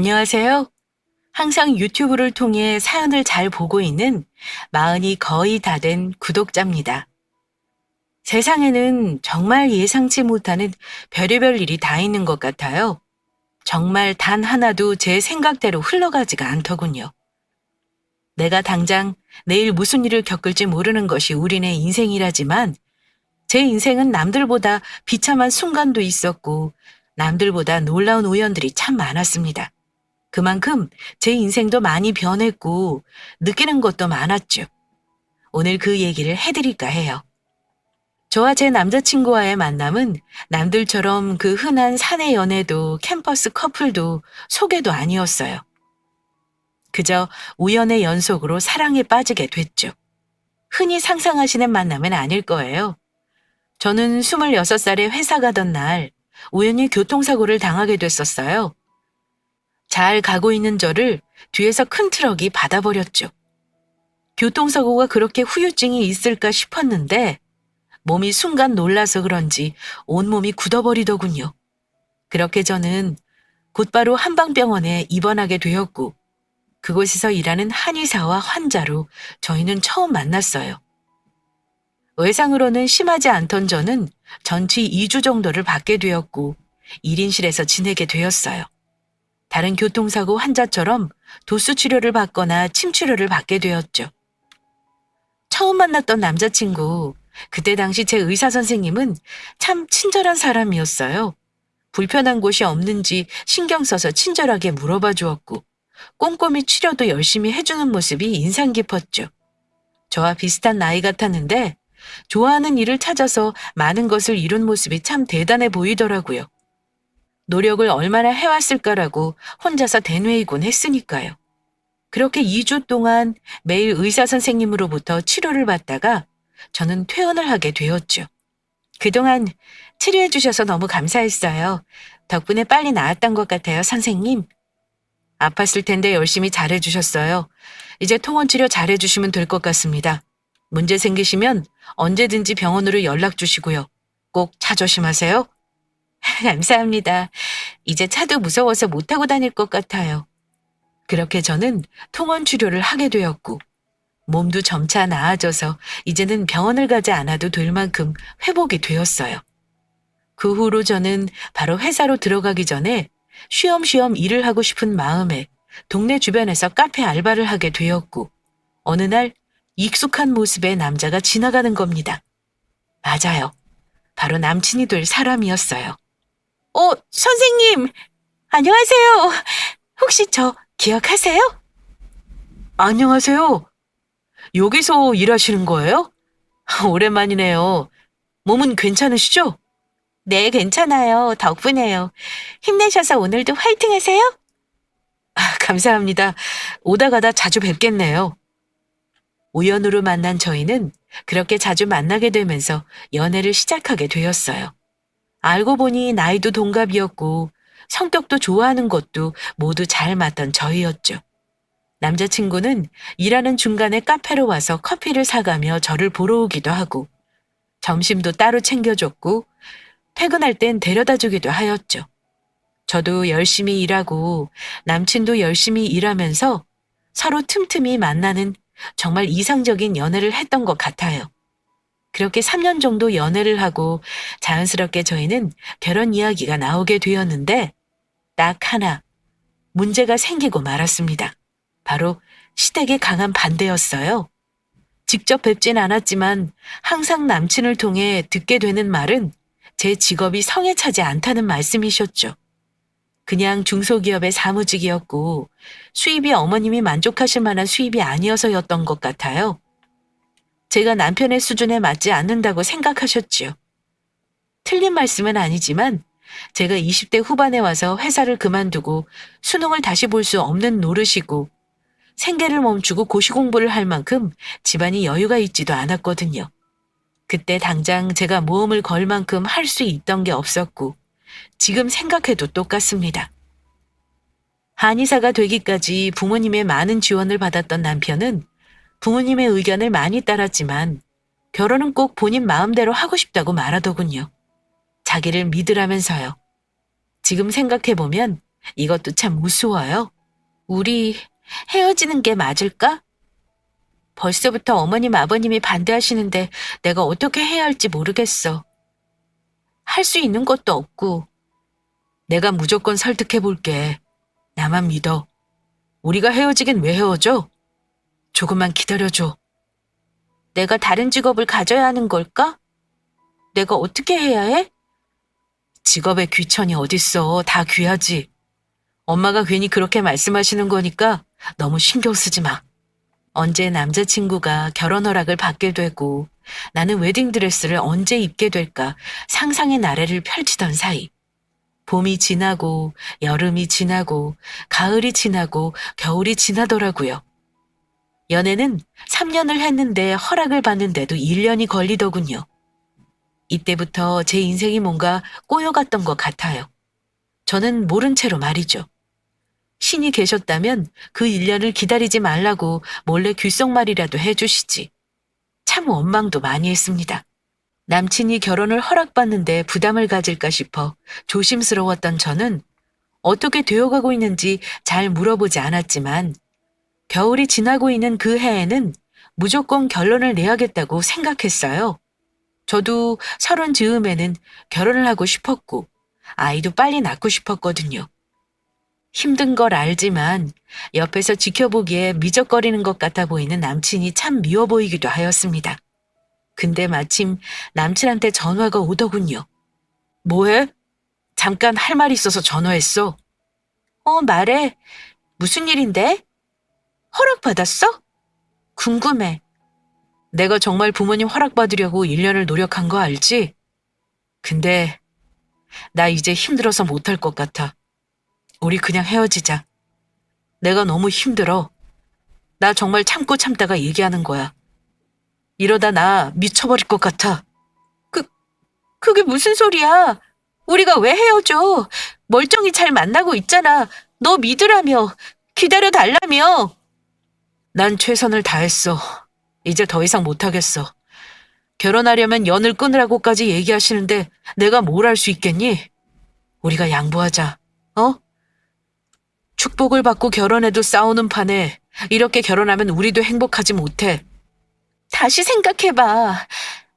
안녕하세요. 항상 유튜브를 통해 사연을 잘 보고 있는 마흔이 거의 다 된 구독자입니다. 세상에는 정말 예상치 못하는 별의별 일이 다 있는 것 같아요. 정말 단 하나도 제 생각대로 흘러가지가 않더군요. 내가 당장 내일 무슨 일을 겪을지 모르는 것이 우리네 인생이라지만 제 인생은 남들보다 비참한 순간도 있었고 남들보다 놀라운 우연들이 참 많았습니다. 그만큼 제 인생도 많이 변했고 느끼는 것도 많았죠. 오늘 그 얘기를 해드릴까 해요. 저와 제 남자친구와의 만남은 남들처럼 그 흔한 사내 연애도 캠퍼스 커플도 소개도 아니었어요. 그저 우연의 연속으로 사랑에 빠지게 됐죠. 흔히 상상하시는 만남은 아닐 거예요. 저는 26살에 회사 가던 날 우연히 교통사고를 당하게 됐었어요. 잘 가고 있는 저를 뒤에서 큰 트럭이 받아버렸죠. 교통사고가 그렇게 후유증이 있을까 싶었는데 몸이 순간 놀라서 그런지 온몸이 굳어버리더군요. 그렇게 저는 곧바로 한방병원에 입원하게 되었고 그곳에서 일하는 한의사와 환자로 저희는 처음 만났어요. 외상으로는 심하지 않던 저는 전치 2주 정도를 받게 되었고 1인실에서 지내게 되었어요. 다른 교통사고 환자처럼 도수 치료를 받거나 침 치료를 받게 되었죠. 처음 만났던 남자친구, 그때 당시 제 의사 선생님은 참 친절한 사람이었어요. 불편한 곳이 없는지 신경 써서 친절하게 물어봐 주었고, 꼼꼼히 치료도 열심히 해주는 모습이 인상 깊었죠. 저와 비슷한 나이 같았는데, 좋아하는 일을 찾아서 많은 것을 이룬 모습이 참 대단해 보이더라고요. 노력을 얼마나 해왔을까라고 혼자서 대뇌이곤 했으니까요. 그렇게 2주 동안 매일 의사 선생님으로부터 치료를 받다가 저는 퇴원을 하게 되었죠. 그동안 치료해 주셔서 너무 감사했어요. 덕분에 빨리 나았던 것 같아요, 선생님. 아팠을 텐데 열심히 잘해 주셨어요. 이제 통원 치료 잘해 주시면 될 것 같습니다. 문제 생기시면 언제든지 병원으로 연락 주시고요. 꼭 차 조심하세요. 감사합니다. 이제 차도 무서워서 못 타고 다닐 것 같아요. 그렇게 저는 통원 치료를 하게 되었고 몸도 점차 나아져서 이제는 병원을 가지 않아도 될 만큼 회복이 되었어요. 그 후로 저는 바로 회사로 들어가기 전에 쉬엄쉬엄 일을 하고 싶은 마음에 동네 주변에서 카페 알바를 하게 되었고 어느 날 익숙한 모습의 남자가 지나가는 겁니다. 맞아요. 바로 남친이 될 사람이었어요. 선생님! 안녕하세요. 혹시 저 기억하세요? 안녕하세요. 여기서 일하시는 거예요? 오랜만이네요. 몸은 괜찮으시죠? 네, 괜찮아요. 덕분에요. 힘내셔서 오늘도 화이팅 하세요. 감사합니다. 오다 가다 자주 뵙겠네요. 우연으로 만난 저희는 그렇게 자주 만나게 되면서 연애를 시작하게 되었어요. 알고 보니 나이도 동갑이었고 성격도 좋아하는 것도 모두 잘 맞던 저희였죠. 남자친구는 일하는 중간에 카페로 와서 커피를 사가며 저를 보러 오기도 하고 점심도 따로 챙겨줬고 퇴근할 땐 데려다 주기도 하였죠. 저도 열심히 일하고 남친도 열심히 일하면서 서로 틈틈이 만나는 정말 이상적인 연애를 했던 것 같아요. 그렇게 3년 정도 연애를 하고 자연스럽게 저희는 결혼 이야기가 나오게 되었는데 딱 하나 문제가 생기고 말았습니다. 바로 시댁의 강한 반대였어요. 직접 뵙진 않았지만 항상 남친을 통해 듣게 되는 말은 제 직업이 성에 차지 않다는 말씀이셨죠. 그냥 중소기업의 사무직이었고 수입이 어머님이 만족하실 만한 수입이 아니어서였던 것 같아요. 제가 남편의 수준에 맞지 않는다고 생각하셨지요. 틀린 말씀은 아니지만 제가 20대 후반에 와서 회사를 그만두고 수능을 다시 볼 수 없는 노릇이고 생계를 멈추고 고시공부를 할 만큼 집안이 여유가 있지도 않았거든요. 그때 당장 제가 모험을 걸 만큼 할 수 있던 게 없었고 지금 생각해도 똑같습니다. 한의사가 되기까지 부모님의 많은 지원을 받았던 남편은 부모님의 의견을 많이 따랐지만 결혼은 꼭 본인 마음대로 하고 싶다고 말하더군요. 자기를 믿으라면서요. 지금 생각해보면 이것도 참 우스워요. 우리 헤어지는 게 맞을까? 벌써부터 어머님, 아버님이 반대하시는데 내가 어떻게 해야 할지 모르겠어. 할 수 있는 것도 없고. 내가 무조건 설득해 볼게. 나만 믿어. 우리가 헤어지긴 왜 헤어져? 조금만 기다려줘. 내가 다른 직업을 가져야 하는 걸까? 내가 어떻게 해야 해? 직업에 귀천이 어딨어. 다 귀하지. 엄마가 괜히 그렇게 말씀하시는 거니까 너무 신경 쓰지 마. 언제 남자친구가 결혼 허락을 받게 되고 나는 웨딩드레스를 언제 입게 될까 상상의 나래를 펼치던 사이. 봄이 지나고 여름이 지나고 가을이 지나고 겨울이 지나더라고요. 연애는 3년을 했는데 허락을 받는데도 1년이 걸리더군요. 이때부터 제 인생이 뭔가 꼬여갔던 것 같아요. 저는 모른 채로 말이죠. 신이 계셨다면 그 1년을 기다리지 말라고 몰래 귓속말이라도 해주시지. 참 원망도 많이 했습니다. 남친이 결혼을 허락받는데 부담을 가질까 싶어 조심스러웠던 저는 어떻게 되어가고 있는지 잘 물어보지 않았지만 겨울이 지나고 있는 그 해에는 무조건 결론을 내야겠다고 생각했어요. 저도 30 즈음에는 결혼을 하고 싶었고 아이도 빨리 낳고 싶었거든요. 힘든 걸 알지만 옆에서 지켜보기에 미적거리는 것 같아 보이는 남친이 참 미워 보이기도 하였습니다. 근데 마침 남친한테 전화가 오더군요. 뭐해? 잠깐 할 말이 있어서 전화했어. 말해. 무슨 일인데? 허락받았어? 궁금해. 내가 정말 부모님 허락받으려고 1년을 노력한 거 알지? 근데 나 이제 힘들어서 못할 것 같아. 우리 그냥 헤어지자. 내가 너무 힘들어. 나 정말 참고 참다가 얘기하는 거야. 이러다 나 미쳐버릴 것 같아. 그게 무슨 소리야? 우리가 왜 헤어져? 멀쩡히 잘 만나고 있잖아. 너 믿으라며. 기다려달라며. 난 최선을 다했어. 이제 더 이상 못하겠어. 결혼하려면 연을 끊으라고까지 얘기하시는데 내가 뭘 할 수 있겠니? 우리가 양보하자. 어? 축복을 받고 결혼해도 싸우는 판에 이렇게 결혼하면 우리도 행복하지 못해. 다시 생각해봐.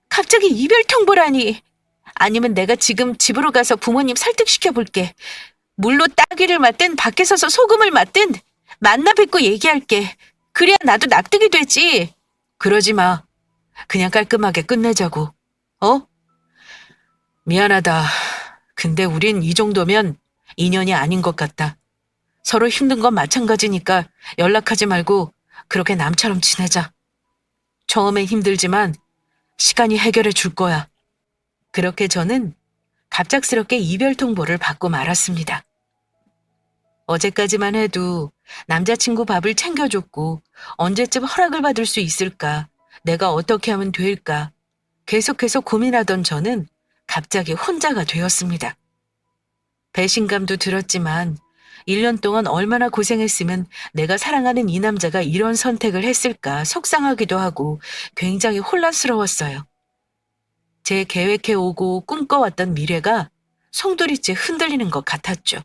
갑자기 이별 통보라니. 아니면 내가 지금 집으로 가서 부모님 설득시켜 볼게. 물로 따귀를 맞든 밖에 서서 소금을 맞든 만나 뵙고 얘기할게. 그래야 나도 납득이 되지. 그러지 마. 그냥 깔끔하게 끝내자고. 어? 미안하다. 근데 우린 이 정도면 인연이 아닌 것 같다. 서로 힘든 건 마찬가지니까 연락하지 말고 그렇게 남처럼 지내자. 처음엔 힘들지만 시간이 해결해 줄 거야. 그렇게 저는 갑작스럽게 이별 통보를 받고 말았습니다. 어제까지만 해도 남자친구 밥을 챙겨줬고 언제쯤 허락을 받을 수 있을까, 내가 어떻게 하면 될까 계속해서 고민하던 저는 갑자기 혼자가 되었습니다. 배신감도 들었지만 1년 동안 얼마나 고생했으면 내가 사랑하는 이 남자가 이런 선택을 했을까 속상하기도 하고 굉장히 혼란스러웠어요. 제 계획해오고 꿈꿔왔던 미래가 송두리째 흔들리는 것 같았죠.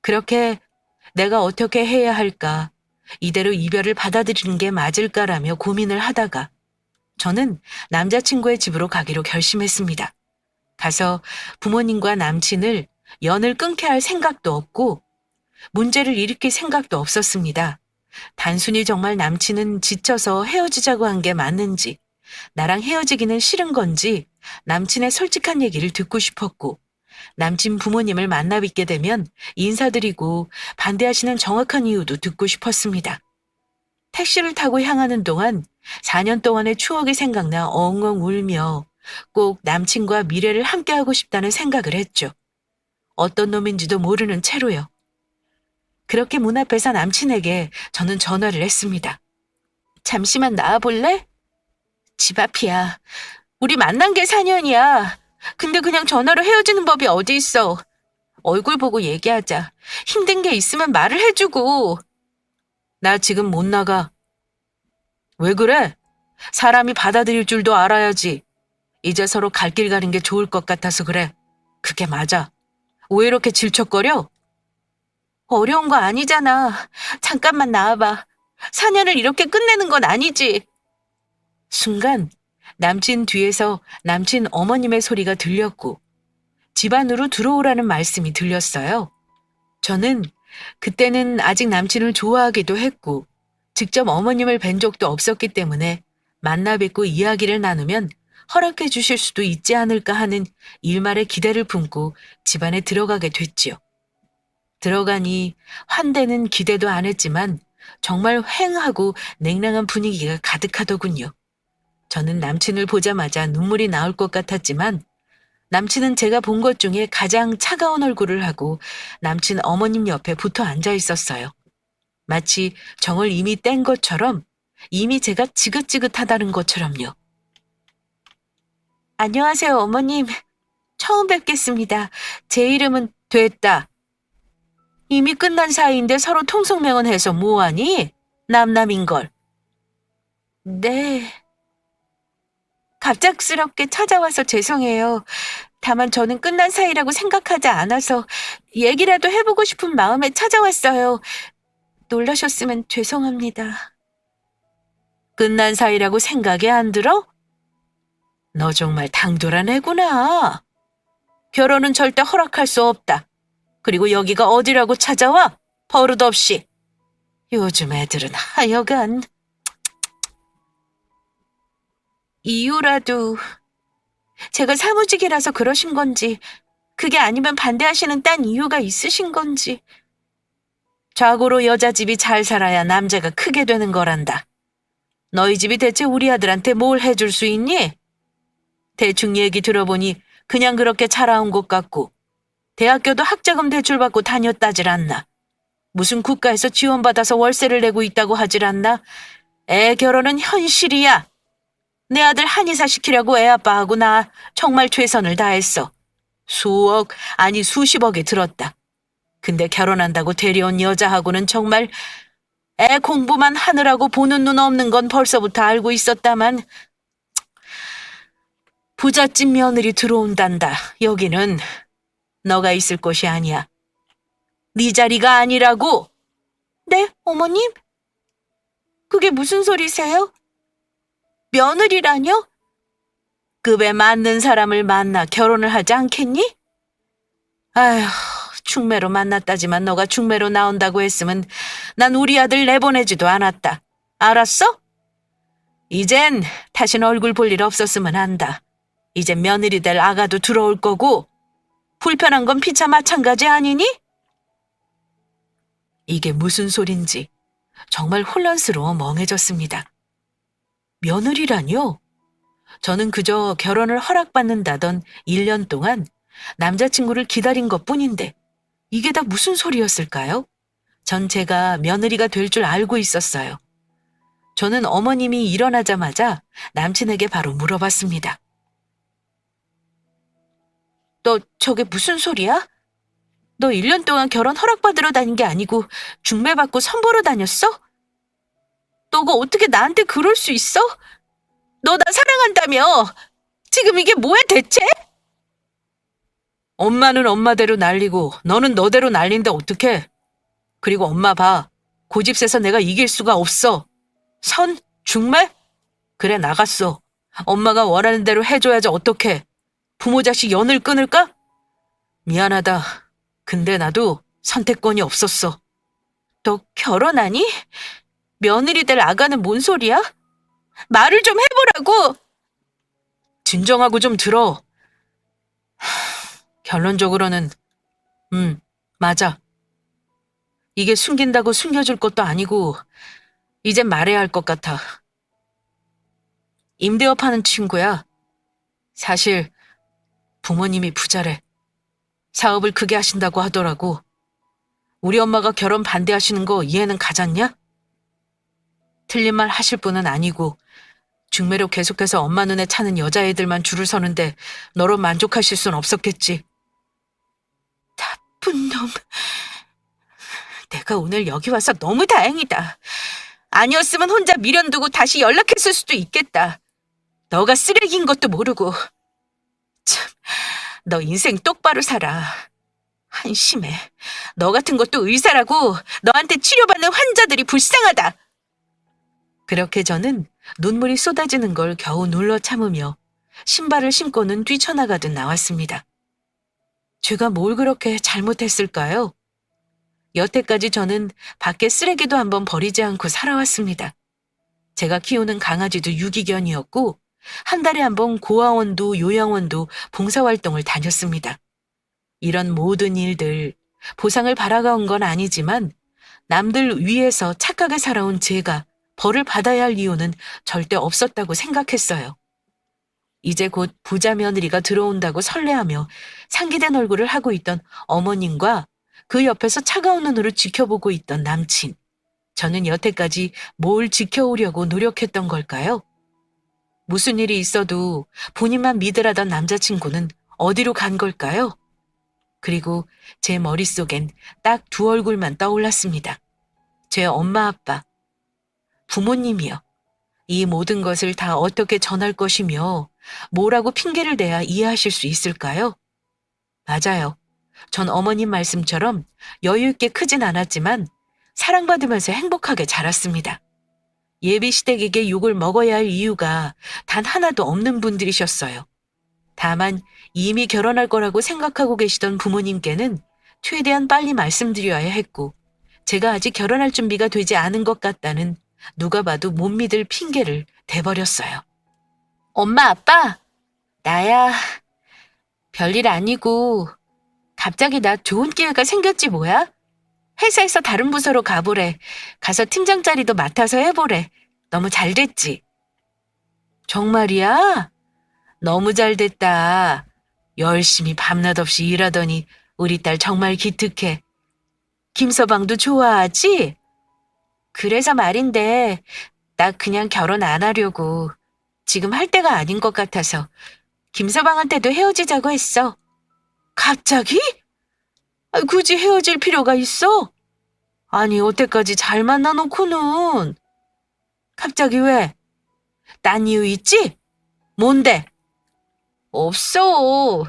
그렇게 내가 어떻게 해야 할까, 이대로 이별을 받아들이는 게 맞을까라며 고민을 하다가 저는 남자친구의 집으로 가기로 결심했습니다. 가서 부모님과 남친을 연을 끊게 할 생각도 없고 문제를 일으킬 생각도 없었습니다. 단순히 정말 남친은 지쳐서 헤어지자고 한 게 맞는지, 나랑 헤어지기는 싫은 건지 남친의 솔직한 얘기를 듣고 싶었고, 남친 부모님을 만나 뵙게 되면 인사드리고 반대하시는 정확한 이유도 듣고 싶었습니다. 택시를 타고 향하는 동안 4년 동안의 추억이 생각나 엉엉 울며 꼭 남친과 미래를 함께하고 싶다는 생각을 했죠. 어떤 놈인지도 모르는 채로요. 그렇게 문 앞에서 남친에게 저는 전화를 했습니다. 잠시만 나와볼래? 집 앞이야. 우리 만난 게 4년이야. 근데 그냥 전화로 헤어지는 법이 어디 있어. 얼굴 보고 얘기하자. 힘든 게 있으면 말을 해주고. 나 지금 못 나가. 왜 그래? 사람이 받아들일 줄도 알아야지. 이제 서로 갈 길 가는 게 좋을 것 같아서 그래. 그게 맞아. 왜 이렇게 질척거려? 어려운 거 아니잖아. 잠깐만 나와봐. 4년을 이렇게 끝내는 건 아니지. 순간 남친 뒤에서 남친 어머님의 소리가 들렸고 집 안으로 들어오라는 말씀이 들렸어요. 저는 그때는 아직 남친을 좋아하기도 했고 직접 어머님을 뵌 적도 없었기 때문에 만나 뵙고 이야기를 나누면 허락해 주실 수도 있지 않을까 하는 일말의 기대를 품고 집 안에 들어가게 됐지요. 들어가니 환대는 기대도 안 했지만 정말 휑하고 냉랭한 분위기가 가득하더군요. 저는 남친을 보자마자 눈물이 나올 것 같았지만 남친은 제가 본 것 중에 가장 차가운 얼굴을 하고 남친 어머님 옆에 붙어 앉아 있었어요. 마치 정을 이미 뗀 것처럼 이미 제가 지긋지긋하다는 것처럼요. 안녕하세요, 어머님. 처음 뵙겠습니다. 제 이름은 됐다. 이미 끝난 사이인데 서로 통성명언해서 뭐하니? 남남인걸. 네. 갑작스럽게 찾아와서 죄송해요. 다만 저는 끝난 사이라고 생각하지 않아서 얘기라도 해보고 싶은 마음에 찾아왔어요. 놀라셨으면 죄송합니다. 끝난 사이라고 생각이 안 들어? 너 정말 당돌한 애구나. 결혼은 절대 허락할 수 없다. 그리고 여기가 어디라고 찾아와? 버릇없이. 요즘 애들은 하여간. 이유라도 제가 사무직이라서 그러신 건지 그게 아니면 반대하시는 딴 이유가 있으신 건지. 좌고로 여자 집이 잘 살아야 남자가 크게 되는 거란다. 너희 집이 대체 우리 아들한테 뭘 해줄 수 있니? 대충 얘기 들어보니 그냥 그렇게 자라온 것 같고 대학교도 학자금 대출받고 다녔다질 않나. 무슨 국가에서 지원받아서 월세를 내고 있다고 하질 않나. 애 결혼은 현실이야. 내 아들 한의사 시키려고 애 아빠하고 나 정말 최선을 다했어. 수억, 아니 수십억에 들었다. 근데 결혼한다고 데려온 여자하고는 정말 애 공부만 하느라고 보는 눈 없는 건 벌써부터 알고 있었다만 부잣집 며느리 들어온단다. 여기는 너가 있을 곳이 아니야. 네 자리가 아니라고. 네, 어머님? 그게 무슨 소리세요? 며느리라뇨? 급에 맞는 사람을 만나 결혼을 하지 않겠니? 아휴, 중매로 만났다지만 너가 중매로 나온다고 했으면 난 우리 아들 내보내지도 않았다. 알았어? 이젠 다신 얼굴 볼 일 없었으면 한다. 이제 며느리 될 아가도 들어올 거고 불편한 건 피차 마찬가지 아니니? 이게 무슨 소린지 정말 혼란스러워 멍해졌습니다. 며느리라뇨? 저는 그저 결혼을 허락받는다던 1년 동안 남자친구를 기다린 것뿐인데 이게 다 무슨 소리였을까요? 전 제가 며느리가 될 줄 알고 있었어요. 저는 어머님이 일어나자마자 남친에게 바로 물어봤습니다. 너 저게 무슨 소리야? 너 1년 동안 결혼 허락받으러 다닌 게 아니고 중매받고 선보러 다녔어? 너가 어떻게 나한테 그럴 수 있어? 너 나 사랑한다며? 지금 이게 뭐야 대체? 엄마는 엄마대로 날리고 너는 너대로 날린데 어떡해? 그리고 엄마 봐. 고집세서 내가 이길 수가 없어. 선? 중매? 그래 나갔어. 엄마가 원하는 대로 해줘야지 어떡해. 부모 자식 연을 끊을까? 미안하다. 근데 나도 선택권이 없었어. 너 결혼하니? 며느리 될 아가는 뭔 소리야? 말을 좀 해보라고. 진정하고 좀 들어. 결론적으로는 맞아. 이게 숨긴다고 숨겨줄 것도 아니고 이젠 말해야 할 것 같아. 임대업 하는 친구야. 사실 부모님이 부자래. 사업을 크게 하신다고 하더라고. 우리 엄마가 결혼 반대하시는 거 이해는 가잖냐? 틀린 말 하실 분은 아니고 중매로 계속해서 엄마 눈에 차는 여자애들만 줄을 서는데 너로 만족하실 순 없었겠지. 나쁜 놈. 내가 오늘 여기 와서 너무 다행이다. 아니었으면 혼자 미련 두고 다시 연락했을 수도 있겠다. 너가 쓰레기인 것도 모르고. 참, 너 인생 똑바로 살아. 한심해. 너 같은 것도 의사라고. 너한테 치료받는 환자들이 불쌍하다. 그렇게 저는 눈물이 쏟아지는 걸 겨우 눌러 참으며 신발을 신고는 뛰쳐나가듯 나왔습니다. 제가 뭘 그렇게 잘못했을까요? 여태까지 저는 밖에 쓰레기도 한번 버리지 않고 살아왔습니다. 제가 키우는 강아지도 유기견이었고 한 달에 한 번 고아원도 요양원도 봉사활동을 다녔습니다. 이런 모든 일들, 보상을 바라가온 건 아니지만 남들 위해서 착하게 살아온 제가 벌을 받아야 할 이유는 절대 없었다고 생각했어요. 이제 곧 부자 며느리가 들어온다고 설레하며 상기된 얼굴을 하고 있던 어머님과 그 옆에서 차가운 눈으로 지켜보고 있던 남친. 저는 여태까지 뭘 지켜오려고 노력했던 걸까요? 무슨 일이 있어도 본인만 믿으라던 남자친구는 어디로 간 걸까요? 그리고 제 머릿속엔 딱 두 얼굴만 떠올랐습니다. 제 엄마 아빠, 부모님이요. 이 모든 것을 다 어떻게 전할 것이며 뭐라고 핑계를 대야 이해하실 수 있을까요? 맞아요. 전 어머님 말씀처럼 여유 있게 크진 않았지만 사랑받으면서 행복하게 자랐습니다. 예비 시댁에게 욕을 먹어야 할 이유가 단 하나도 없는 분들이셨어요. 다만 이미 결혼할 거라고 생각하고 계시던 부모님께는 최대한 빨리 말씀드려야 했고 제가 아직 결혼할 준비가 되지 않은 것 같다는 누가 봐도 못 믿을 핑계를 대버렸어요. 엄마, 아빠, 나야 별일 아니고 갑자기 나 좋은 기회가 생겼지 뭐야? 회사에서 다른 부서로 가보래. 가서 팀장 자리도 맡아서 해보래. 너무 잘 됐지? 정말이야? 너무 잘 됐다. 열심히 밤낮 없이 일하더니 우리 딸 정말 기특해. 김서방도 좋아하지? 그래서 말인데 나 그냥 결혼 안 하려고. 지금 할 때가 아닌 것 같아서 김서방한테도 헤어지자고 했어. 갑자기? 굳이 헤어질 필요가 있어? 아니, 여태까지 잘 만나놓고는. 갑자기 왜? 딴 이유 있지? 뭔데? 없어.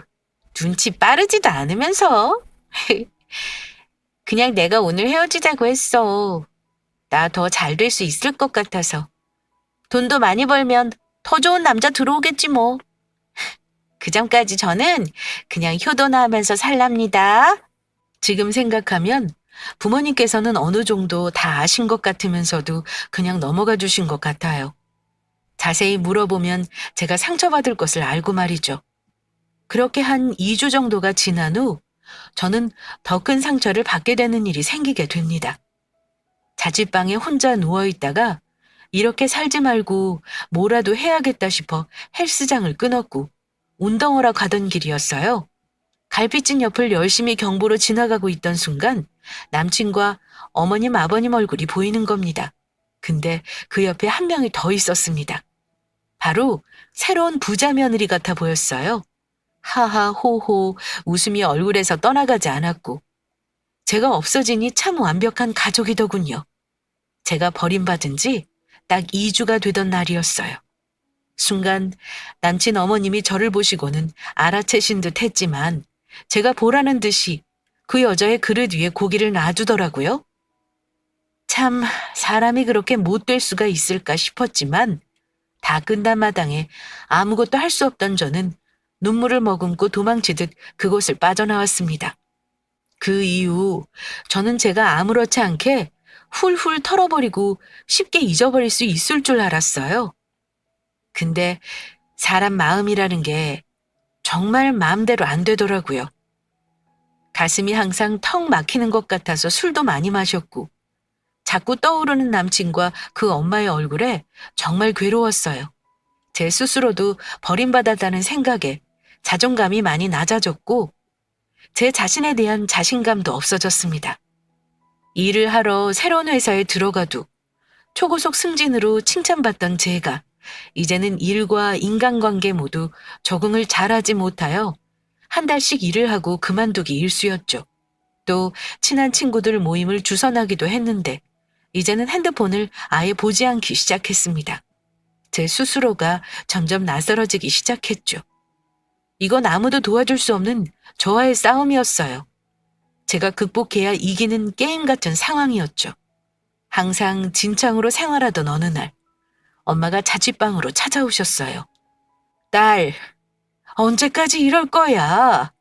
눈치 빠르지도 않으면서. 그냥 내가 오늘 헤어지자고 했어. 나 더 잘 될 수 있을 것 같아서. 돈도 많이 벌면 더 좋은 남자 들어오겠지 뭐. 그 전까지 저는 그냥 효도나 하면서 살랍니다. 지금 생각하면 부모님께서는 어느 정도 다 아신 것 같으면서도 그냥 넘어가 주신 것 같아요. 자세히 물어보면 제가 상처받을 것을 알고 말이죠. 그렇게 한 2주 정도가 지난 후 저는 더 큰 상처를 받게 되는 일이 생기게 됩니다. 자취방에 혼자 누워있다가 이렇게 살지 말고 뭐라도 해야겠다 싶어 헬스장을 끊었고 운동하러 가던 길이었어요. 갈비찜 옆을 열심히 경보로 지나가고 있던 순간 남친과 어머님 아버님 얼굴이 보이는 겁니다. 근데 그 옆에 한 명이 더 있었습니다. 바로 새로운 부자 며느리 같아 보였어요. 하하 호호 웃음이 얼굴에서 떠나가지 않았고 제가 없어지니 참 완벽한 가족이더군요. 제가 버림받은 지 딱 2주가 되던 날이었어요. 순간 남친 어머님이 저를 보시고는 알아채신 듯 했지만 제가 보라는 듯이 그 여자의 그릇 위에 고기를 놔두더라고요. 참 사람이 그렇게 못될 수가 있을까 싶었지만 다 끝난 마당에 아무것도 할 수 없던 저는 눈물을 머금고 도망치듯 그곳을 빠져나왔습니다. 그 이후 저는 제가 아무렇지 않게 훌훌 털어버리고 쉽게 잊어버릴 수 있을 줄 알았어요. 근데 사람 마음이라는 게 정말 마음대로 안 되더라고요. 가슴이 항상 턱 막히는 것 같아서 술도 많이 마셨고 자꾸 떠오르는 남친과 그 엄마의 얼굴에 정말 괴로웠어요. 제 스스로도 버림받았다는 생각에 자존감이 많이 낮아졌고 제 자신에 대한 자신감도 없어졌습니다. 일을 하러 새로운 회사에 들어가도 초고속 승진으로 칭찬받던 제가 이제는 일과 인간관계 모두 적응을 잘하지 못하여 한 달씩 일을 하고 그만두기 일쑤였죠. 또 친한 친구들 모임을 주선하기도 했는데 이제는 핸드폰을 아예 보지 않기 시작했습니다. 제 스스로가 점점 낯설어지기 시작했죠. 이건 아무도 도와줄 수 없는 저와의 싸움이었어요. 제가 극복해야 이기는 게임 같은 상황이었죠. 항상 진창으로 생활하던 어느 날, 엄마가 자취방으로 찾아오셨어요. 딸, 언제까지 이럴 거야?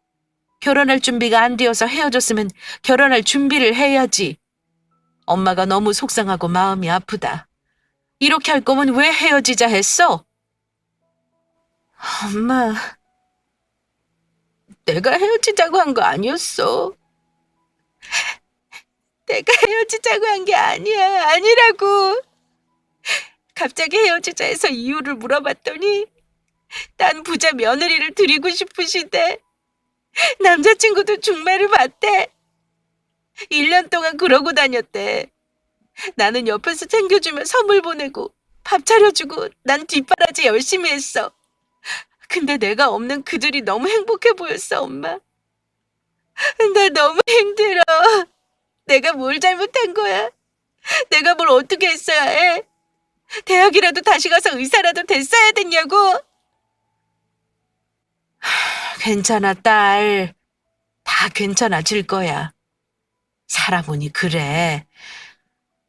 결혼할 준비가 안 되어서 헤어졌으면 결혼할 준비를 해야지. 엄마가 너무 속상하고 마음이 아프다. 이렇게 할 거면 왜 헤어지자 했어? 엄마, 내가 헤어지자고 한 거 아니었어. 내가 헤어지자고 한 게 아니야. 아니라고. 갑자기 헤어지자 해서 이유를 물어봤더니 난 부자 며느리를 드리고 싶으시대. 남자친구도 중매를 받대. 1년 동안 그러고 다녔대. 나는 옆에서 챙겨주며 선물 보내고 밥 차려주고 난 뒷바라지 열심히 했어. 근데 내가 없는 그들이 너무 행복해 보였어, 엄마. 나 너무 힘들어. 내가 뭘 잘못한 거야? 내가 뭘 어떻게 했어야 해? 대학이라도 다시 가서 의사라도 됐어야 됐냐고? 괜찮아, 딸. 다 괜찮아질 거야. 살아보니 그래.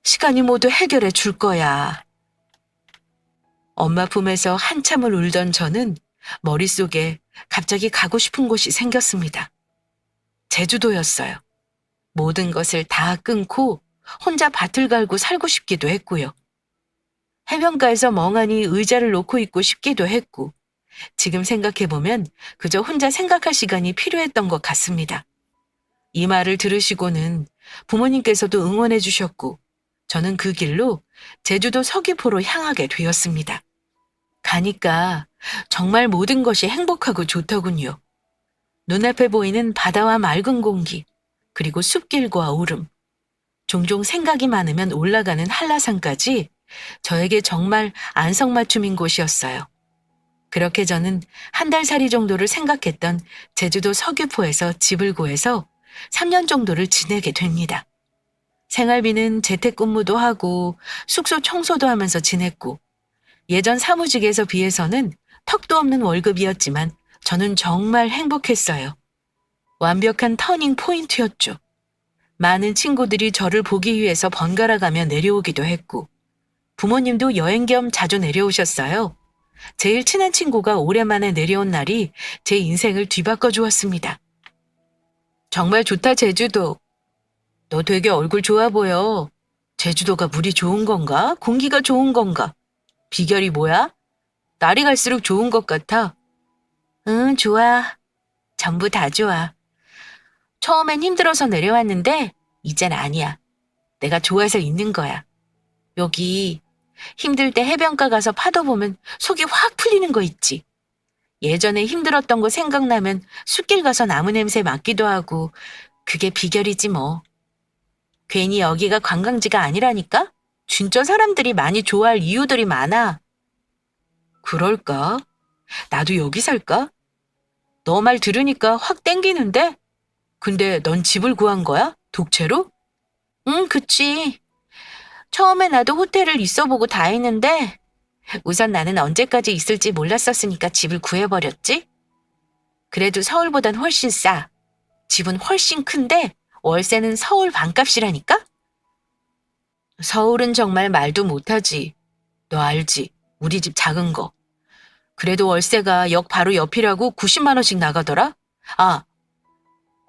시간이 모두 해결해 줄 거야. 엄마 품에서 한참을 울던 저는 머릿속에 갑자기 가고 싶은 곳이 생겼습니다. 제주도였어요. 모든 것을 다 끊고 혼자 밭을 갈고 살고 싶기도 했고요. 해변가에서 멍하니 의자를 놓고 있고 싶기도 했고, 지금 생각해보면 그저 혼자 생각할 시간이 필요했던 것 같습니다. 이 말을 들으시고는 부모님께서도 응원해 주셨고, 저는 그 길로 제주도 서귀포로 향하게 되었습니다. 가니까 정말 모든 것이 행복하고 좋더군요. 눈앞에 보이는 바다와 맑은 공기, 그리고 숲길과 오름, 종종 생각이 많으면 올라가는 한라산까지 저에게 정말 안성맞춤인 곳이었어요. 그렇게 저는 한 달 살이 정도를 생각했던 제주도 서귀포에서 집을 구해서 3년 정도를 지내게 됩니다. 생활비는 재택근무도 하고 숙소 청소도 하면서 지냈고, 예전 사무직에서 비해서는 턱도 없는 월급이었지만 저는 정말 행복했어요. 완벽한 터닝 포인트였죠. 많은 친구들이 저를 보기 위해서 번갈아 가며 내려오기도 했고, 부모님도 여행 겸 자주 내려오셨어요. 제일 친한 친구가 오랜만에 내려온 날이 제 인생을 뒤바꿔 주었습니다. 정말 좋다, 제주도. 너 되게 얼굴 좋아 보여. 제주도가 물이 좋은 건가? 공기가 좋은 건가? 비결이 뭐야? 날이 갈수록 좋은 것 같아. 응, 좋아. 전부 다 좋아. 처음엔 힘들어서 내려왔는데 이젠 아니야. 내가 좋아서 있는 거야. 여기 힘들 때 해변가 가서 파도 보면 속이 확 풀리는 거 있지. 예전에 힘들었던 거 생각나면 숲길 가서 나무 냄새 맡기도 하고, 그게 비결이지 뭐. 괜히 여기가 관광지가 아니라니까? 진짜 사람들이 많이 좋아할 이유들이 많아. 그럴까? 나도 여기 살까? 너 말 들으니까 확 땡기는데? 근데 넌 집을 구한 거야? 독채로? 응, 그치. 처음에 나도 호텔을 있어보고 다 했는데 우선 나는 언제까지 있을지 몰랐었으니까 집을 구해버렸지? 그래도 서울보단 훨씬 싸. 집은 훨씬 큰데 월세는 서울 반값이라니까? 서울은 정말 말도 못하지. 너 알지? 우리 집 작은 거. 그래도 월세가 역 바로 옆이라고 90만 원씩 나가더라? 아,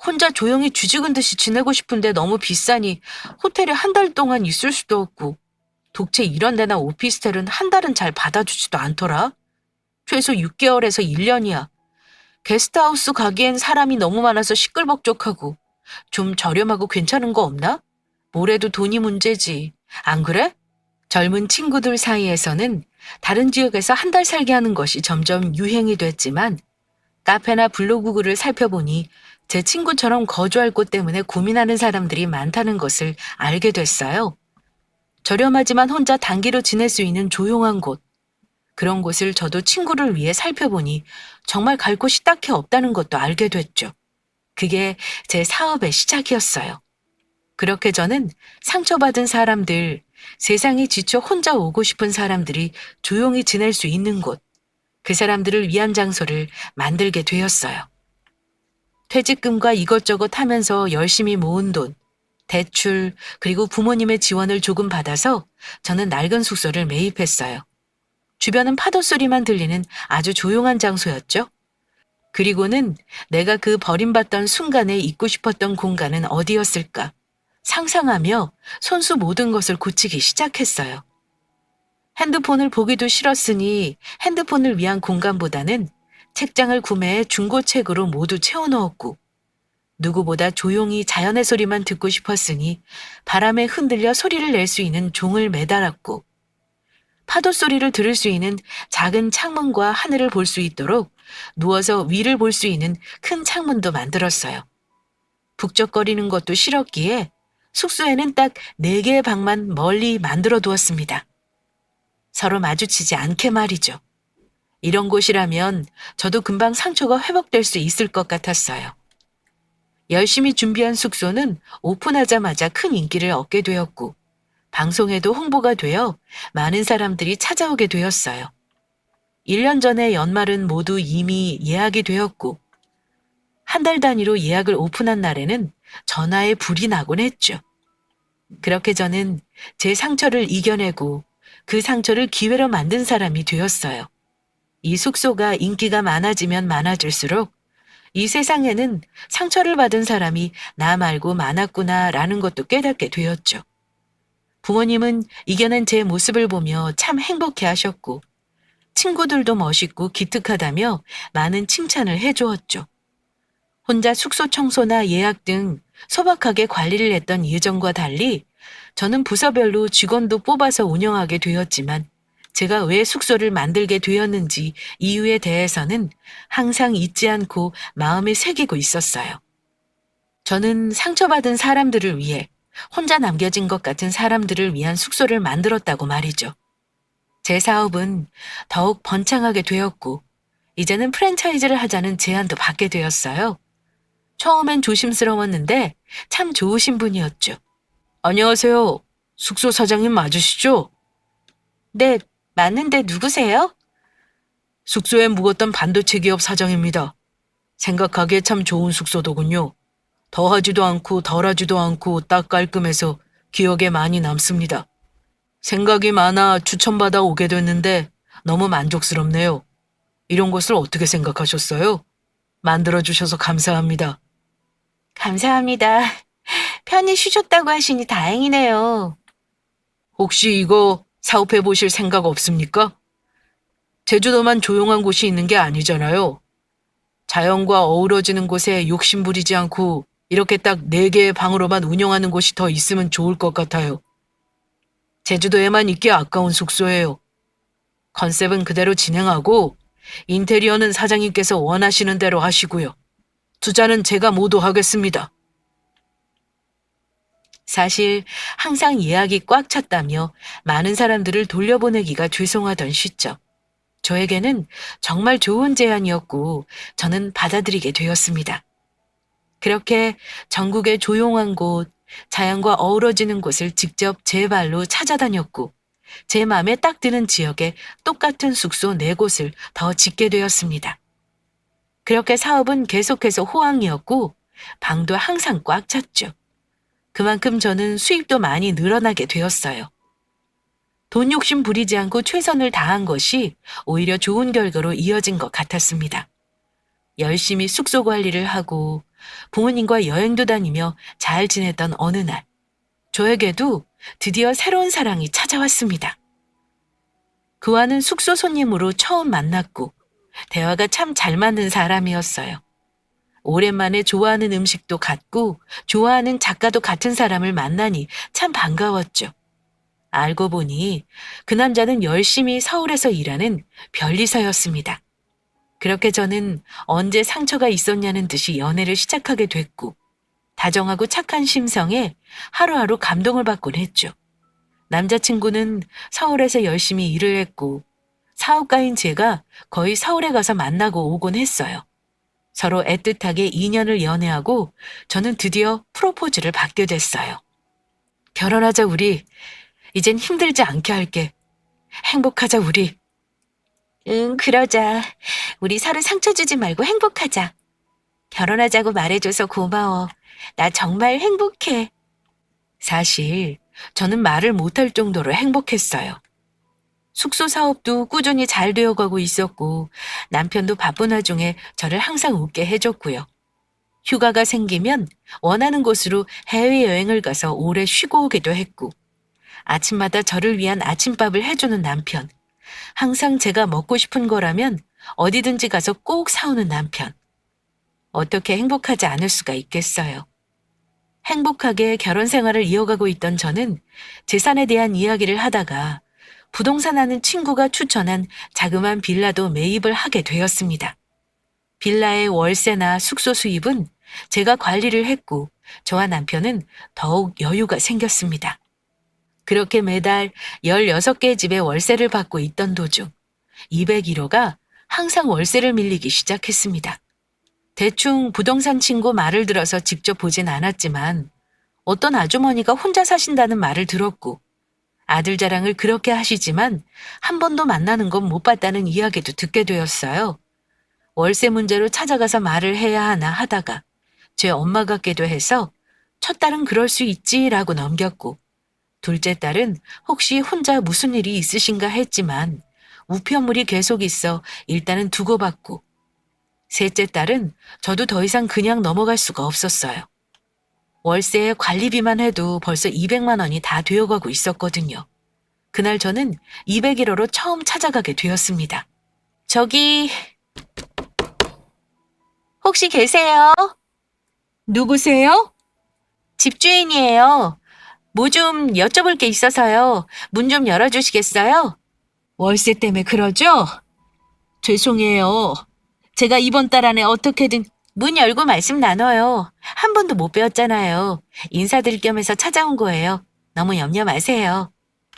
혼자 조용히 쥐죽은 듯이 지내고 싶은데 너무 비싸니 호텔에 한 달 동안 있을 수도 없고, 독채 이런 데나 오피스텔은 한 달은 잘 받아주지도 않더라. 최소 6개월에서 1년이야. 게스트하우스 가기엔 사람이 너무 많아서 시끌벅적하고, 좀 저렴하고 괜찮은 거 없나? 뭐래도 돈이 문제지. 안 그래? 젊은 친구들 사이에서는 다른 지역에서 한 달 살게 하는 것이 점점 유행이 됐지만, 카페나 블로그 글을 살펴보니 제 친구처럼 거주할 곳 때문에 고민하는 사람들이 많다는 것을 알게 됐어요. 저렴하지만 혼자 단기로 지낼 수 있는 조용한 곳. 그런 곳을 저도 친구를 위해 살펴보니 정말 갈 곳이 딱히 없다는 것도 알게 됐죠. 그게 제 사업의 시작이었어요. 그렇게 저는 상처받은 사람들, 세상에 지쳐 혼자 오고 싶은 사람들이 조용히 지낼 수 있는 곳, 그 사람들을 위한 장소를 만들게 되었어요. 퇴직금과 이것저것 하면서 열심히 모은 돈, 대출, 그리고 부모님의 지원을 조금 받아서 저는 낡은 숙소를 매입했어요. 주변은 파도 소리만 들리는 아주 조용한 장소였죠. 그리고는 내가 그 버림받던 순간에 있고 싶었던 공간은 어디였을까 상상하며 손수 모든 것을 고치기 시작했어요. 핸드폰을 보기도 싫었으니 핸드폰을 위한 공간보다는 책장을 구매해 중고책으로 모두 채워넣었고, 누구보다 조용히 자연의 소리만 듣고 싶었으니 바람에 흔들려 소리를 낼 수 있는 종을 매달았고, 파도 소리를 들을 수 있는 작은 창문과 하늘을 볼 수 있도록 누워서 위를 볼 수 있는 큰 창문도 만들었어요. 북적거리는 것도 싫었기에 숙소에는 딱 4개의 방만 멀리 만들어 두었습니다. 서로 마주치지 않게 말이죠. 이런 곳이라면 저도 금방 상처가 회복될 수 있을 것 같았어요. 열심히 준비한 숙소는 오픈하자마자 큰 인기를 얻게 되었고, 방송에도 홍보가 되어 많은 사람들이 찾아오게 되었어요. 1년 전에 연말은 모두 이미 예약이 되었고, 한 달 단위로 예약을 오픈한 날에는 전화에 불이 나곤 했죠. 그렇게 저는 제 상처를 이겨내고 그 상처를 기회로 만든 사람이 되었어요. 이 숙소가 인기가 많아지면 많아질수록 이 세상에는 상처를 받은 사람이 나 말고 많았구나라는 것도 깨닫게 되었죠. 부모님은 이겨낸 제 모습을 보며 참 행복해 하셨고, 친구들도 멋있고 기특하다며 많은 칭찬을 해주었죠. 혼자 숙소 청소나 예약 등 소박하게 관리를 했던 예전과 달리 저는 부서별로 직원도 뽑아서 운영하게 되었지만, 제가 왜 숙소를 만들게 되었는지 이유에 대해서는 항상 잊지 않고 마음에 새기고 있었어요. 저는 상처받은 사람들을 위해, 혼자 남겨진 것 같은 사람들을 위한 숙소를 만들었다고 말이죠. 제 사업은 더욱 번창하게 되었고, 이제는 프랜차이즈를 하자는 제안도 받게 되었어요. 처음엔 조심스러웠는데 참 좋으신 분이었죠. 안녕하세요. 숙소 사장님 맞으시죠? 네, 맞는데 누구세요? 숙소에 묵었던 반도체 기업 사장입니다. 생각하기에 참 좋은 숙소더군요. 더하지도 않고 덜하지도 않고 딱 깔끔해서 기억에 많이 남습니다. 생각이 많아 추천받아 오게 됐는데 너무 만족스럽네요. 이런 것을 어떻게 생각하셨어요? 만들어주셔서 감사합니다. 감사합니다. 편히 쉬셨다고 하시니 다행이네요. 혹시 이거 사업해 보실 생각 없습니까? 제주도만 조용한 곳이 있는 게 아니잖아요. 자연과 어우러지는 곳에 욕심 부리지 않고 이렇게 딱 4개의 방으로만 운영하는 곳이 더 있으면 좋을 것 같아요. 제주도에만 있기 아까운 숙소예요. 컨셉은 그대로 진행하고 인테리어는 사장님께서 원하시는 대로 하시고요. 투자는 제가 모두 하겠습니다. 사실 항상 예약이 꽉 찼다며 많은 사람들을 돌려보내기가 죄송하던 시점. 저에게는 정말 좋은 제안이었고 저는 받아들이게 되었습니다. 그렇게 전국의 조용한 곳, 자연과 어우러지는 곳을 직접 제 발로 찾아다녔고, 제 마음에 딱 드는 지역에 똑같은 숙소 4곳을 더 짓게 되었습니다. 그렇게 사업은 계속해서 호황이었고 방도 항상 꽉 찼죠. 그만큼 저는 수입도 많이 늘어나게 되었어요. 돈 욕심 부리지 않고 최선을 다한 것이 오히려 좋은 결과로 이어진 것 같았습니다. 열심히 숙소 관리를 하고 부모님과 여행도 다니며 잘 지냈던 어느 날, 저에게도 드디어 새로운 사랑이 찾아왔습니다. 그와는 숙소 손님으로 처음 만났고 대화가 참 잘 맞는 사람이었어요. 오랜만에 좋아하는 음식도 같고 좋아하는 작가도 같은 사람을 만나니 참 반가웠죠. 알고 보니 그 남자는 열심히 서울에서 일하는 변리사였습니다. 그렇게 저는 언제 상처가 있었냐는 듯이 연애를 시작하게 됐고, 다정하고 착한 심성에 하루하루 감동을 받곤 했죠. 남자친구는 서울에서 열심히 일을 했고 사업가인 제가 거의 서울에 가서 만나고 오곤 했어요. 서로 애틋하게 2년을 연애하고 저는 드디어 프로포즈를 받게 됐어요. 결혼하자 우리. 이젠 힘들지 않게 할게. 행복하자 우리. 응, 그러자. 우리 서로 상처 주지 말고 행복하자. 결혼하자고 말해줘서 고마워. 나 정말 행복해. 사실 저는 말을 못할 정도로 행복했어요. 숙소 사업도 꾸준히 잘 되어가고 있었고 남편도 바쁜 와중에 저를 항상 웃게 해줬고요. 휴가가 생기면 원하는 곳으로 해외여행을 가서 오래 쉬고 오기도 했고 아침마다 저를 위한 아침밥을 해주는 남편. 항상 제가 먹고 싶은 거라면 어디든지 가서 꼭 사오는 남편. 어떻게 행복하지 않을 수가 있겠어요. 행복하게 결혼 생활을 이어가고 있던 저는 재산에 대한 이야기를 하다가 부동산 하는 친구가 추천한 자그마한 빌라도 매입을 하게 되었습니다. 빌라의 월세나 숙소 수입은 제가 관리를 했고 저와 남편은 더욱 여유가 생겼습니다. 그렇게 매달 16개 집의 월세를 받고 있던 도중 201호가 항상 월세를 밀리기 시작했습니다. 대충 부동산 친구 말을 들어서 직접 보진 않았지만 어떤 아주머니가 혼자 사신다는 말을 들었고 아들 자랑을 그렇게 하시지만 한 번도 만나는 건 못 봤다는 이야기도 듣게 되었어요. 월세 문제로 찾아가서 말을 해야 하나 하다가 제 엄마 같기도 해서 첫 딸은 그럴 수 있지라고 넘겼고 둘째 딸은 혹시 혼자 무슨 일이 있으신가 했지만 우편물이 계속 있어 일단은 두고 받고 셋째 딸은 저도 더 이상 그냥 넘어갈 수가 없었어요. 월세의 관리비만 해도 벌써 200만 원이 다 되어가고 있었거든요. 그날 저는 201호로 처음 찾아가게 되었습니다. 저기 혹시 계세요? 누구세요? 집주인이에요. 뭐 좀 여쭤볼 게 있어서요. 문 좀 열어주시겠어요? 월세 때문에 그러죠? 죄송해요. 제가 이번 달 안에 어떻게든 문 열고 말씀 나눠요. 한 번도 못 배웠잖아요. 인사드릴 겸해서 찾아온 거예요. 너무 염려 마세요.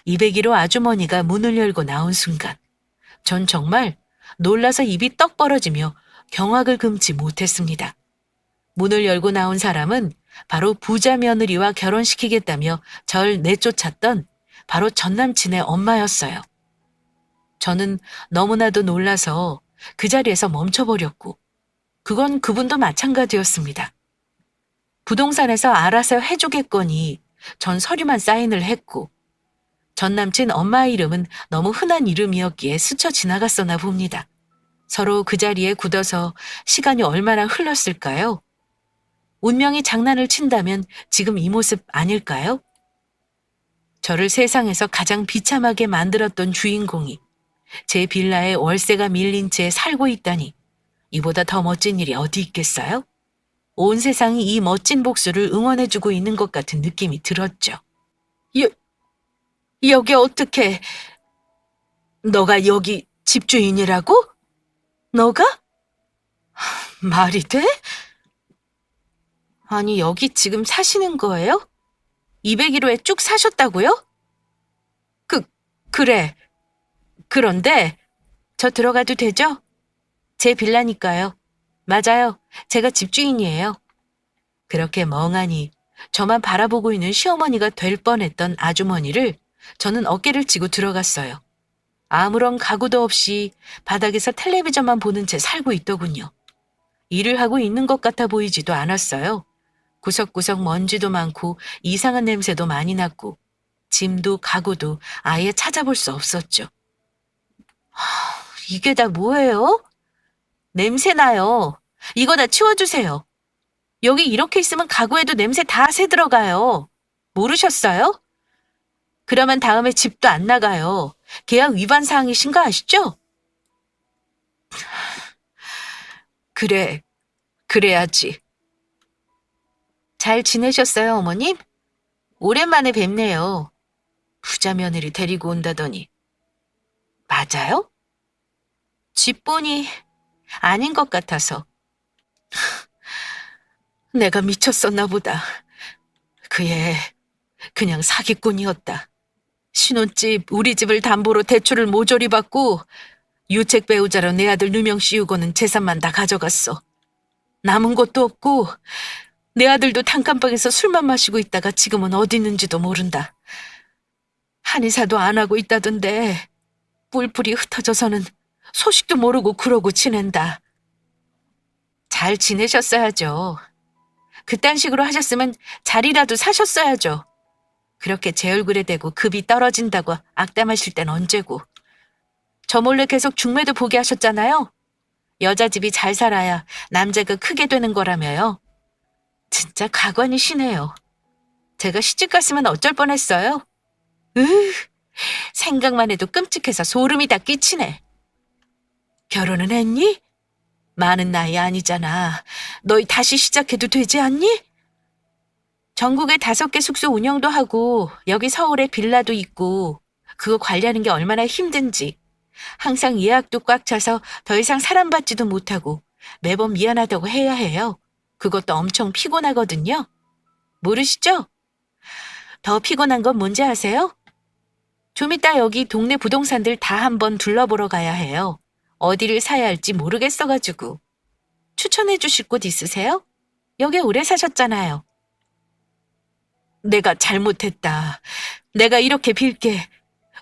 201호 아주머니가 문을 열고 나온 순간 전 정말 놀라서 입이 떡 벌어지며 경악을 금치 못했습니다. 문을 열고 나온 사람은 바로 부자 며느리와 결혼시키겠다며 절 내쫓았던 바로 전 남친의 엄마였어요. 저는 너무나도 놀라서 그 자리에서 멈춰버렸고 그건 그분도 마찬가지였습니다. 부동산에서 알아서 해주겠거니 전 서류만 사인을 했고 전 남친 엄마의 이름은 너무 흔한 이름이었기에 스쳐 지나갔었나 봅니다. 서로 그 자리에 굳어서 시간이 얼마나 흘렀을까요? 운명이 장난을 친다면 지금 이 모습 아닐까요? 저를 세상에서 가장 비참하게 만들었던 주인공이 제 빌라에 월세가 밀린 채 살고 있다니 이보다 더 멋진 일이 어디 있겠어요? 온 세상이 이 멋진 복수를 응원해주고 있는 것 같은 느낌이 들었죠. 여기 어떻게... 너가 여기 집주인이라고? 너가? 말이 돼? 아니, 여기 지금 사시는 거예요? 201호에 쭉 사셨다고요? 그래. 그런데 저 들어가도 되죠? 제 빌라니까요. 맞아요. 제가 집주인이에요. 그렇게 멍하니 저만 바라보고 있는 시어머니가 될 뻔했던 아주머니를 저는 어깨를 치고 들어갔어요. 아무런 가구도 없이 바닥에서 텔레비전만 보는 채 살고 있더군요. 일을 하고 있는 것 같아 보이지도 않았어요. 구석구석 먼지도 많고 이상한 냄새도 많이 났고 짐도 가구도 아예 찾아볼 수 없었죠. 이게 다 뭐예요? 냄새 나요. 이거 다 치워주세요. 여기 이렇게 있으면 가구에도 냄새 다 새 들어가요. 모르셨어요? 그러면 다음에 집도 안 나가요. 계약 위반 사항이신 거 아시죠? 그래, 그래야지. 잘 지내셨어요, 어머님? 오랜만에 뵙네요. 부자 며느리 데리고 온다더니. 맞아요? 집 보니 아닌 것 같아서. 내가 미쳤었나 보다. 그 애 그냥 사기꾼이었다. 신혼집 우리 집을 담보로 대출을 모조리 받고 유책 배우자로 내 아들 누명 씌우고는 재산만 다 가져갔어. 남은 것도 없고 내 아들도 단칸방에서 술만 마시고 있다가 지금은 어디 있는지도 모른다. 한의사도 안 하고 있다던데 뿔뿔이 흩어져서는 소식도 모르고 그러고 지낸다. 잘 지내셨어야죠. 그딴 식으로 하셨으면 자리라도 사셨어야죠. 그렇게 제 얼굴에 대고 급이 떨어진다고 악담하실 땐 언제고. 저 몰래 계속 중매도 보게 하셨잖아요. 여자 집이 잘 살아야 남자가 크게 되는 거라며요. 진짜 가관이시네요. 제가 시집 갔으면 어쩔 뻔했어요. 생각만 해도 끔찍해서 소름이 다 끼치네. 결혼은 했니? 많은 나이 아니잖아. 너희 다시 시작해도 되지 않니? 전국에 5개 숙소 운영도 하고 여기 서울에 빌라도 있고 그거 관리하는 게 얼마나 힘든지. 항상 예약도 꽉 차서 더 이상 사람 받지도 못하고 매번 미안하다고 해야 해요. 그것도 엄청 피곤하거든요. 모르시죠? 더 피곤한 건 뭔지 아세요? 좀 이따 여기 동네 부동산들 다 한번 둘러보러 가야 해요. 어디를 사야 할지 모르겠어가지고. 추천해 주실 곳 있으세요? 여기 오래 사셨잖아요. 내가 잘못했다. 내가 이렇게 빌게.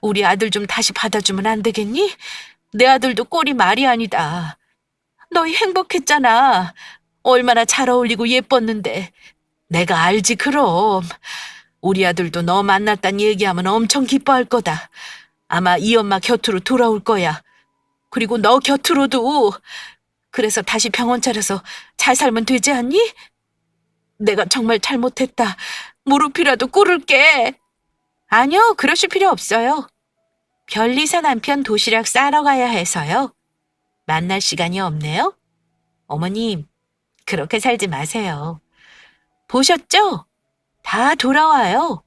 우리 아들 좀 다시 받아주면 안 되겠니? 내 아들도 꼴이 말이 아니다. 너희 행복했잖아. 얼마나 잘 어울리고 예뻤는데. 내가 알지 그럼. 우리 아들도 너 만났단 얘기하면 엄청 기뻐할 거다. 아마 이 엄마 곁으로 돌아올 거야. 그리고 너 곁으로도. 그래서 다시 병원 차려서 잘 살면 되지 않니? 내가 정말 잘못했다. 무릎이라도 꿇을게. 아니요, 그러실 필요 없어요. 별리사 남편 도시락 싸러 가야 해서요. 만날 시간이 없네요. 어머님, 그렇게 살지 마세요. 보셨죠? 다 돌아와요.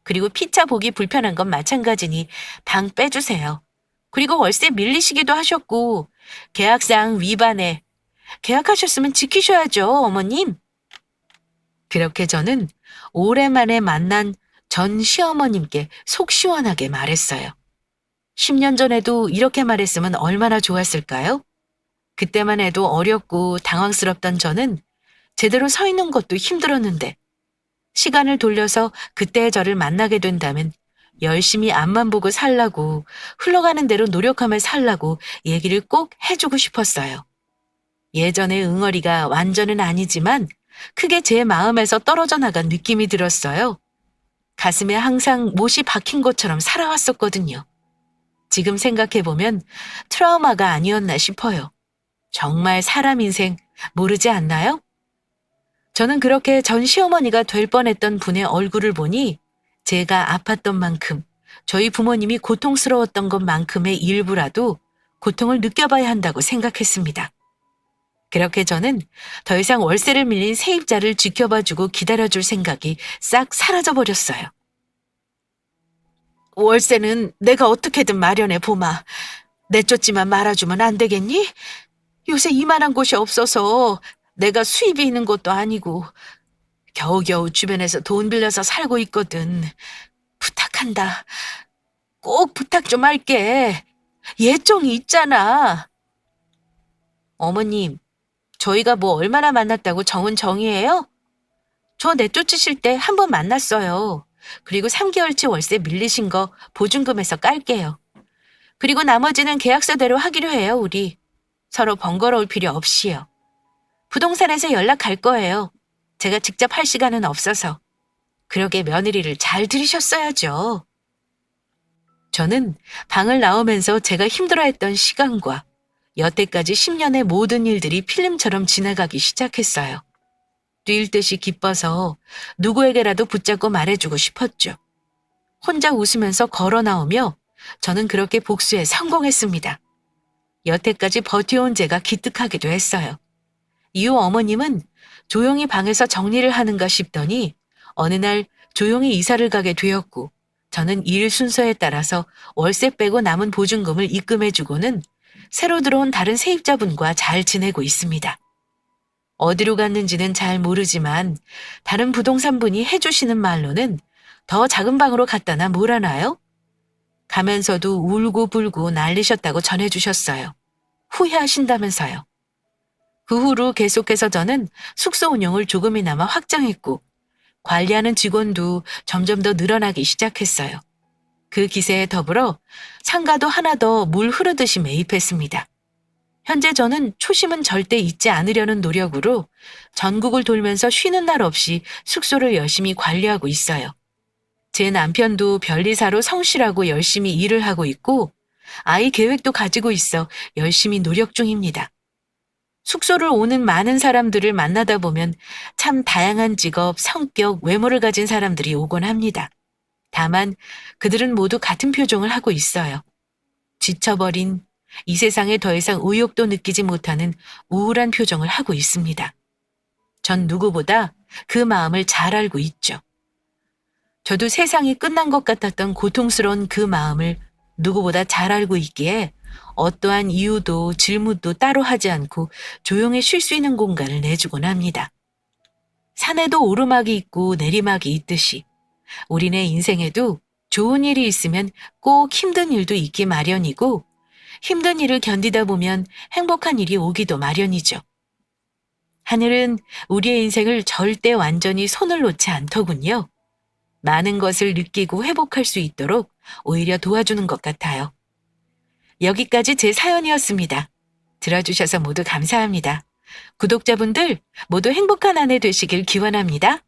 그리고 피차 보기 불편한 건 마찬가지니 방 빼주세요. 그리고 월세 밀리시기도 하셨고 계약상 위반에 계약하셨으면 지키셔야죠, 어머님. 그렇게 저는 오랜만에 만난 전 시어머님께 속 시원하게 말했어요. 10년 전에도 이렇게 말했으면 얼마나 좋았을까요? 그때만 해도 어렵고 당황스럽던 저는 제대로 서 있는 것도 힘들었는데 시간을 돌려서 그때의 저를 만나게 된다면 열심히 앞만 보고 살라고 흘러가는 대로 노력하며 살라고 얘기를 꼭 해주고 싶었어요. 예전의 응어리가 완전은 아니지만 크게 제 마음에서 떨어져 나간 느낌이 들었어요. 가슴에 항상 못이 박힌 것처럼 살아왔었거든요. 지금 생각해보면 트라우마가 아니었나 싶어요. 정말 사람 인생 모르지 않나요? 저는 그렇게 전 시어머니가 될 뻔했던 분의 얼굴을 보니 제가 아팠던 만큼 저희 부모님이 고통스러웠던 것만큼의 일부라도 고통을 느껴봐야 한다고 생각했습니다. 그렇게 저는 더 이상 월세를 밀린 세입자를 지켜봐주고 기다려줄 생각이 싹 사라져버렸어요. 월세는 내가 어떻게든 마련해 보마. 내쫓지만 말아주면 안 되겠니? 요새 이만한 곳이 없어서 내가 수입이 있는 것도 아니고 겨우겨우 주변에서 돈 빌려서 살고 있거든. 부탁한다. 꼭 부탁 좀 할게. 예정이 있잖아. 어머님, 저희가 뭐 얼마나 만났다고 정은 정이에요? 저 내쫓으실 때 한 번 만났어요. 그리고 3개월치 월세 밀리신 거 보증금에서 깔게요. 그리고 나머지는 계약서대로 하기로 해요, 우리. 서로 번거로울 필요 없이요. 부동산에서 연락 갈 거예요. 제가 직접 할 시간은 없어서. 그러게 며느리를 잘 들이셨어야죠. 저는 방을 나오면서 제가 힘들어했던 시간과 여태까지 10년의 모든 일들이 필름처럼 지나가기 시작했어요. 뛸 듯이 기뻐서 누구에게라도 붙잡고 말해주고 싶었죠. 혼자 웃으면서 걸어 나오며 저는 그렇게 복수에 성공했습니다. 여태까지 버텨온 제가 기특하기도 했어요. 이후 어머님은 조용히 방에서 정리를 하는가 싶더니 어느 날 조용히 이사를 가게 되었고 저는 일 순서에 따라서 월세 빼고 남은 보증금을 입금해주고는 새로 들어온 다른 세입자분과 잘 지내고 있습니다. 어디로 갔는지는 잘 모르지만 다른 부동산 분이 해주시는 말로는 더 작은 방으로 갖다나 몰아놔요. 가면서도 울고 불고 난리셨다고 전해주셨어요. 후회하신다면서요. 그 후로 계속해서 저는 숙소 운영을 조금이나마 확장했고 관리하는 직원도 점점 더 늘어나기 시작했어요. 그 기세에 더불어 상가도 하나 더 물 흐르듯이 매입했습니다. 현재 저는 초심은 절대 잊지 않으려는 노력으로 전국을 돌면서 쉬는 날 없이 숙소를 열심히 관리하고 있어요. 제 남편도 변리사로 성실하고 열심히 일을 하고 있고 아이 계획도 가지고 있어 열심히 노력 중입니다. 숙소를 오는 많은 사람들을 만나다 보면 참 다양한 직업, 성격, 외모를 가진 사람들이 오곤 합니다. 다만 그들은 모두 같은 표정을 하고 있어요. 지쳐버린, 이 세상에 더 이상 의욕도 느끼지 못하는 우울한 표정을 하고 있습니다. 전 누구보다 그 마음을 잘 알고 있죠. 저도 세상이 끝난 것 같았던 고통스러운 그 마음을 누구보다 잘 알고 있기에 어떠한 이유도 질문도 따로 하지 않고 조용히 쉴 수 있는 공간을 내주곤 합니다. 산에도 오르막이 있고 내리막이 있듯이 우리네 인생에도 좋은 일이 있으면 꼭 힘든 일도 있기 마련이고 힘든 일을 견디다 보면 행복한 일이 오기도 마련이죠. 하늘은 우리의 인생을 절대 완전히 손을 놓지 않더군요. 많은 것을 느끼고 회복할 수 있도록 오히려 도와주는 것 같아요. 여기까지 제 사연이었습니다. 들어주셔서 모두 감사합니다. 구독자분들 모두 행복한 한 해 되시길 기원합니다.